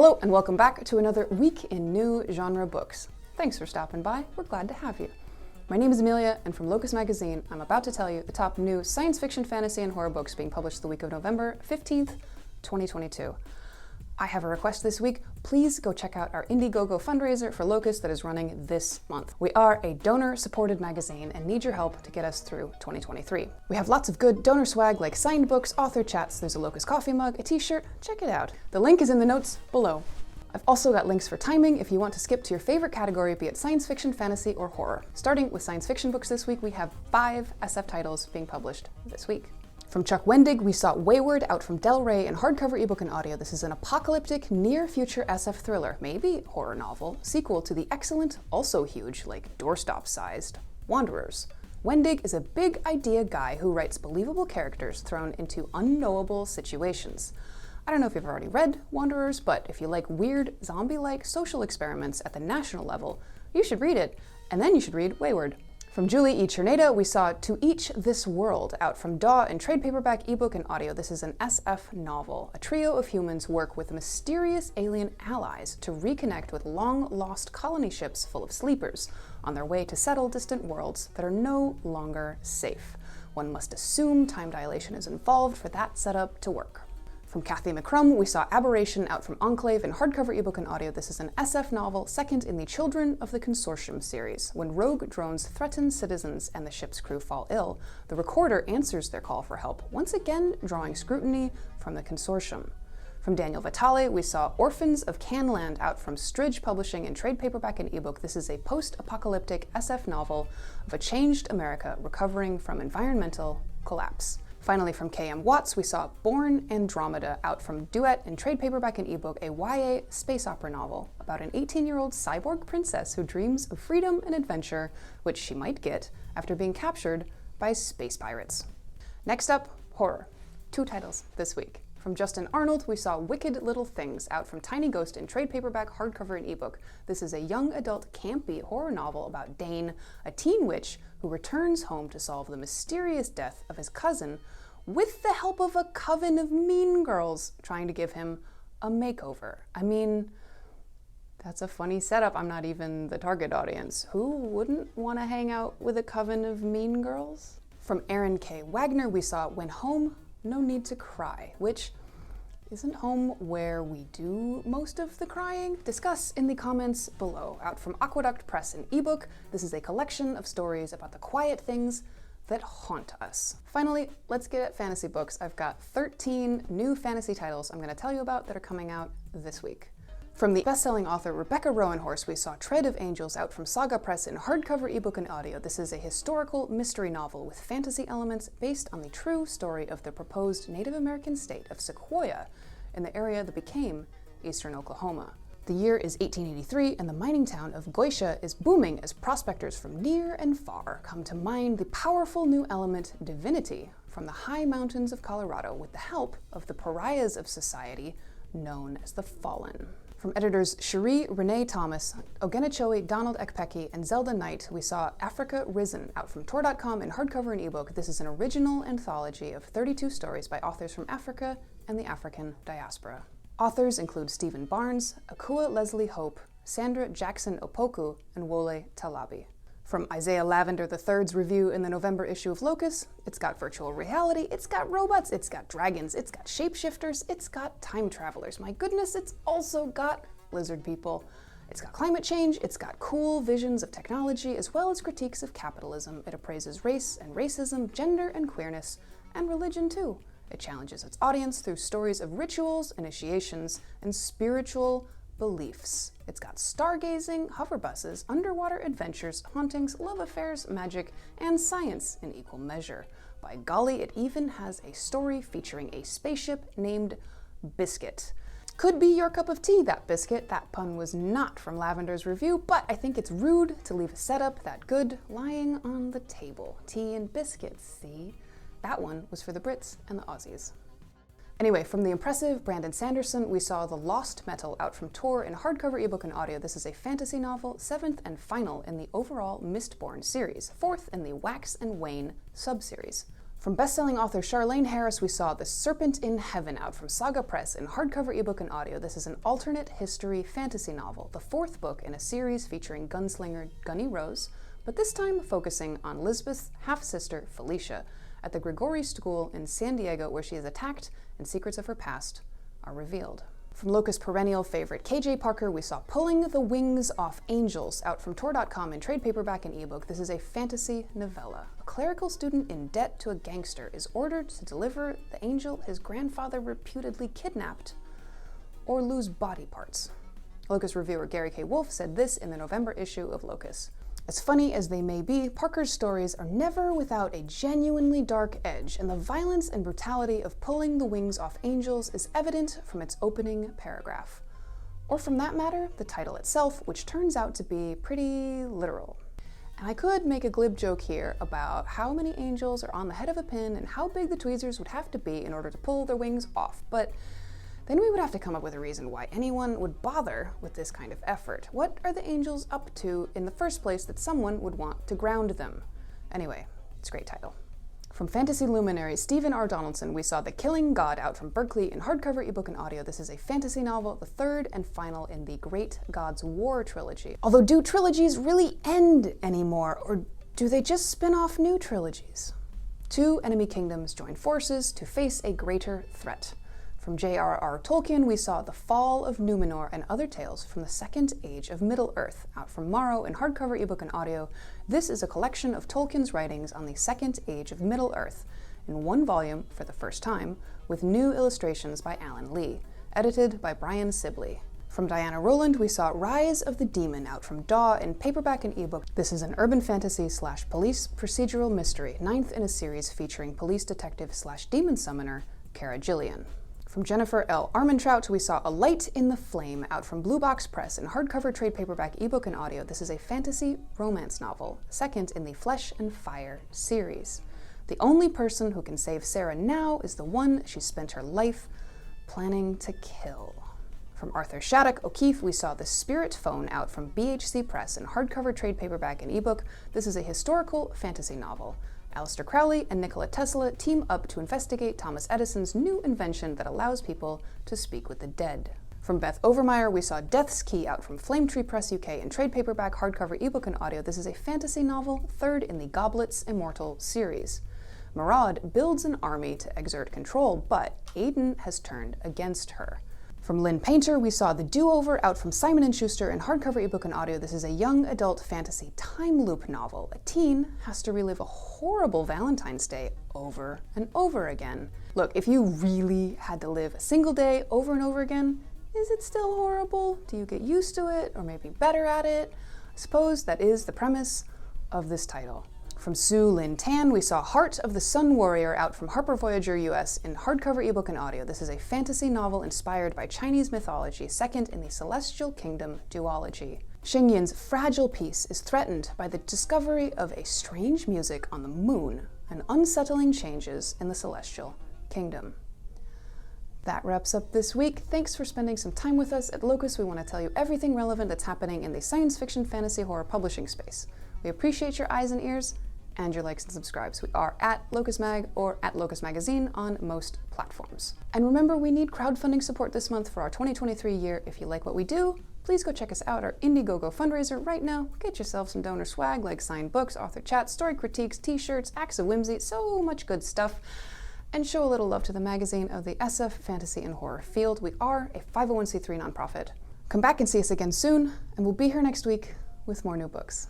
Hello and welcome back to another week in new genre books. Thanks for stopping by, we're glad to have you. My name is Amelia, and from Locus magazine, I'm about to tell you the top new science fiction, fantasy, and horror books being published the week of November 15th, 2022. I have a request this week. Please go check out our Indiegogo fundraiser for Locus that is running this month. We are a donor-supported magazine and need your help to get us through 2023. We have lots of good donor swag like signed books, author chats, there's a Locus coffee mug, a t-shirt, check it out. The link is in the notes below. I've also got links for timing if you want to skip to your favorite category, be it science fiction, fantasy, or horror. Starting with science fiction books this week, we have 5 SF titles being published this week. From Chuck Wendig, we saw Wayward out from Del Rey in hardcover, ebook, and audio. This is an apocalyptic, near-future SF thriller, maybe horror novel, sequel to the excellent, also huge, like doorstop-sized, Wanderers. Wendig is a big idea guy who writes believable characters thrown into unknowable situations. I don't know if you've already read Wanderers, but if you like weird, zombie-like social experiments at the national level, you should read it, and then you should read Wayward. From Julie E. Czerneda, we saw To Each This World out from DaW in trade paperback, ebook, and audio. This is an SF novel. A trio of humans work with mysterious alien allies to reconnect with long-lost colony ships full of sleepers on their way to settle distant worlds that are no longer safe. One must assume time dilation is involved for that setup to work. From Cathy McCrumb, we saw Aberration out from Enclave in hardcover, ebook, and audio. This is an SF novel, second in the Children of the Consortium series. When rogue drones threaten citizens and the ship's crew fall ill, the recorder answers their call for help, once again drawing scrutiny from the Consortium. From Daniel Vitale, we saw Orphans of Canland out from Stridge Publishing in trade paperback and ebook. This is a post-apocalyptic SF novel of a changed America recovering from environmental collapse. Finally, from K.M. Watts, we saw Born Andromeda out from Duet in trade paperback and ebook, a YA space opera novel about an 18-year-old cyborg princess who dreams of freedom and adventure, which she might get after being captured by space pirates. Next up, horror. 2 titles this week. From Justin Arnold, we saw Wicked Little Things out from Tiny Ghost in trade paperback, hardcover, and ebook. This is a young adult campy horror novel about Dane, a teen witch who returns home to solve the mysterious death of his cousin with the help of a coven of mean girls trying to give him a makeover. I mean, that's a funny setup. I'm not even the target audience. Who wouldn't want to hang out with a coven of mean girls? From Aaron K. Wagner, we saw When Home, No Need to Cry, which isn't home where we do most of the crying? Discuss in the comments below. Out from Aqueduct Press in ebook, this is a collection of stories about the quiet things that haunt us. Finally, let's get at fantasy books. I've got 13 new fantasy titles I'm going to tell you about that are coming out this week. From the best-selling author Rebecca Rowanhorse, we saw Tread of Angels out from Saga Press in hardcover, ebook, and audio. This is a historical mystery novel with fantasy elements based on the true story of the proposed Native American state of Sequoia in the area that became eastern Oklahoma. The year is 1883, and the mining town of Goisha is booming as prospectors from near and far come to mine the powerful new element divinity from the high mountains of Colorado with the help of the pariahs of society known as the Fallen. From editors Cherie Renee Thomas, Ogenechoe Donald Ekpeki, and Zelda Knight, we saw Africa Risen out from Tor.com in hardcover and ebook. This is an original anthology of 32 stories by authors from Africa and the African diaspora. Authors include Stephen Barnes, Akua Leslie Hope, Sandra Jackson Opoku, and Wole Talabi. From Isaiah Lavender III's review in the November issue of Locus, it's got virtual reality, it's got robots, it's got dragons, it's got shapeshifters, it's got time travelers. My goodness, it's also got lizard people. It's got climate change, it's got cool visions of technology, as well as critiques of capitalism. It appraises race and racism, gender and queerness, and religion too. It challenges its audience through stories of rituals, initiations, and spiritual beliefs. It's got stargazing, hover buses, underwater adventures, hauntings, love affairs, magic, and science in equal measure. By golly, it even has a story featuring a spaceship named Biscuit. Could be your cup of tea, that biscuit. That pun was not from Lavender's review, but I think it's rude to leave a setup that good lying on the table. Tea and biscuits, see? That one was for the Brits and the Aussies. Anyway, from the impressive Brandon Sanderson, we saw The Lost Metal out from Tor in hardcover, ebook, and audio. This is a fantasy novel, 7th and final in the overall Mistborn series, 4th in the Wax and Wane sub-series. From best-selling author Charlaine Harris, we saw The Serpent in Heaven, out from Saga Press in hardcover, ebook, and audio. This is an alternate history fantasy novel, the fourth book in a series featuring gunslinger Gunny Rose, but this time focusing on Elizabeth's half-sister Felicia at the Gregory School in San Diego, where she is attacked and secrets of her past are revealed. From Locus' perennial favorite KJ Parker, we saw Pulling the Wings Off Angels, out from Tor.com in trade paperback and ebook. This is a fantasy novella. A clerical student in debt to a gangster is ordered to deliver the angel his grandfather reputedly kidnapped or lose body parts. Locus reviewer Gary K. Wolfe said this in the November issue of Locus. As funny as they may be, Parker's stories are never without a genuinely dark edge, and the violence and brutality of Pulling the Wings Off Angels is evident from its opening paragraph. Or from that matter, the title itself, which turns out to be pretty literal. And I could make a glib joke here about how many angels are on the head of a pin and how big the tweezers would have to be in order to pull their wings off, but then we would have to come up with a reason why anyone would bother with this kind of effort. What are the angels up to in the first place that someone would want to ground them? Anyway, it's a great title. From fantasy luminary Stephen R. Donaldson, we saw The Killing God, out from Berkeley in hardcover, ebook, and audio. This is a fantasy novel, the third and final in the Great God's War trilogy. Although, do trilogies really end anymore, or do they just spin off new trilogies? Two enemy kingdoms join forces to face a greater threat. From J.R.R. Tolkien, we saw The Fall of Numenor and Other Tales from the Second Age of Middle-earth, out from Morrow in hardcover, ebook, and audio. This is a collection of Tolkien's writings on the Second Age of Middle-earth, in one volume for the first time, with new illustrations by Alan Lee, edited by Brian Sibley. From Diana Rowland, we saw Rise of the Demon, out from DAW in paperback and ebook. This is an urban fantasy / police procedural mystery, 9th in a series featuring police detective / demon summoner Cara Gillian. From Jennifer L. Armentrout, we saw A Light in the Flame, out from Blue Box Press in hardcover, trade paperback, ebook, and audio. This is a fantasy romance novel, second in the Flesh and Fire series. The only person who can save Sarah now is the one she spent her life planning to kill. From Arthur Shattuck O'Keefe, we saw The Spirit Phone, out from BHC Press in hardcover, trade paperback, and ebook. This is a historical fantasy novel. Aleister Crowley and Nikola Tesla team up to investigate Thomas Edison's new invention that allows people to speak with the dead. From Beth Overmyer, we saw Death's Key, out from Flame Tree Press UK in trade paperback, hardcover, ebook, and audio. This is a fantasy novel, third in the Goblets Immortal series. Maraud builds an army to exert control, but Aiden has turned against her. From Lynn Painter, we saw The DoOver, out from Simon & Schuster in hardcover, ebook, and audio. This is a young adult fantasy time loop novel. A teen has to relive a horrible Valentine's Day over and over again. Look, if you really had to live a single day over and over again, is it still horrible? Do you get used to it, or maybe better at it? I suppose that is the premise of this title. From Sue Lynn Tan, we saw Heart of the Sun Warrior, out from Harper Voyager US in hardcover, ebook, and audio. This is a fantasy novel inspired by Chinese mythology, second in the Celestial Kingdom duology. Xingyin's fragile peace is threatened by the discovery of a strange music on the moon and unsettling changes in the Celestial Kingdom. That wraps up this week. Thanks for spending some time with us. At Locus, we want to tell you everything relevant that's happening in the science fiction, fantasy, horror publishing space. We appreciate your eyes and ears and your likes and subscribes. We are at Locus Mag or at Locus Magazine on most platforms. And remember, we need crowdfunding support this month for our 2023 year. If you like what we do, please go check us out, our Indiegogo fundraiser right now. Get yourself some donor swag like signed books, author chats, story critiques, t-shirts, acts of whimsy, so much good stuff. And show a little love to the magazine of the SF, fantasy, and horror field. We are a 501c3 nonprofit. Come back and see us again soon, and we'll be here next week with more new books.